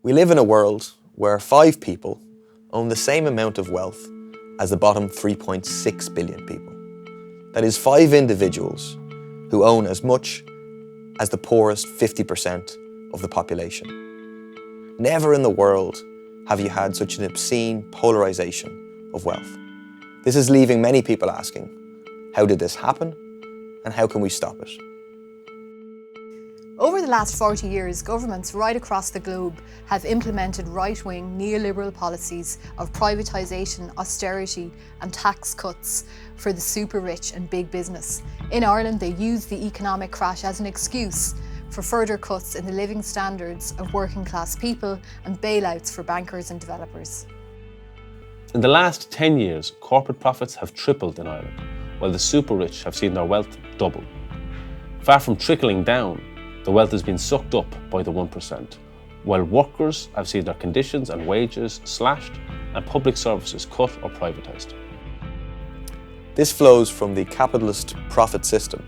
We live in a world where 5 people own the same amount of wealth as the bottom 3.6 billion people. That is 5 individuals who own as much as the poorest 50% of the population. Never in the world have you had such an obscene polarization of wealth. This is leaving many people asking, how did this happen and how can we stop it? Over the last 40 years, governments right across the globe have implemented right-wing neoliberal policies of privatisation, austerity and tax cuts for the super rich and big business. In Ireland, they use the economic crash as an excuse for further cuts in the living standards of working class people and bailouts for bankers and developers. In the last 10 years, corporate profits have tripled in Ireland, while the super rich have seen their wealth double. Far from trickling down, the wealth has been sucked up by the 1%, while workers have seen their conditions and wages slashed and public services cut or privatised. This flows from the capitalist profit system,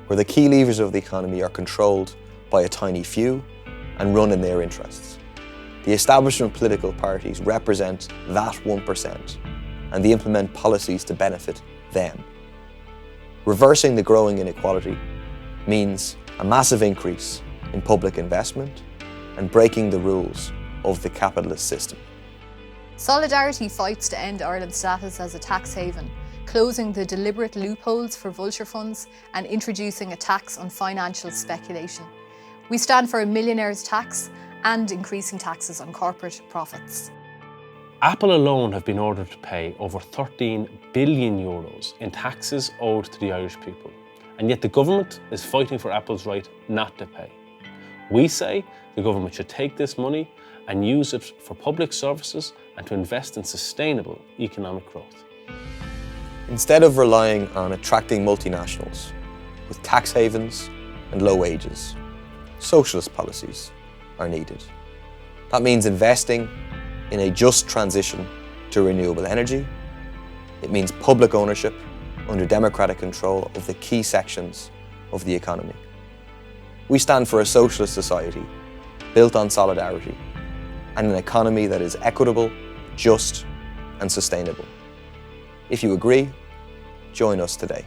where the key levers of the economy are controlled by a tiny few and run in their interests. The establishment political parties represent that 1% and they implement policies to benefit them. Reversing the growing inequality means a massive increase in public investment and breaking the rules of the capitalist system. Solidarity fights to end Ireland's status as a tax haven, closing the deliberate loopholes for vulture funds and introducing a tax on financial speculation. We stand for a millionaire's tax and increasing taxes on corporate profits. Apple alone have been ordered to pay over 13 billion euros in taxes owed to the Irish people. And yet the government is fighting for Apple's right not to pay. We say the government should take this money and use it for public services and to invest in sustainable economic growth. Instead of relying on attracting multinationals with tax havens and low wages, socialist policies are needed. That means investing in a just transition to renewable energy. It means public ownership under democratic control of the key sections of the economy. We stand for a socialist society built on solidarity and an economy that is equitable, just and sustainable. If you agree, join us today.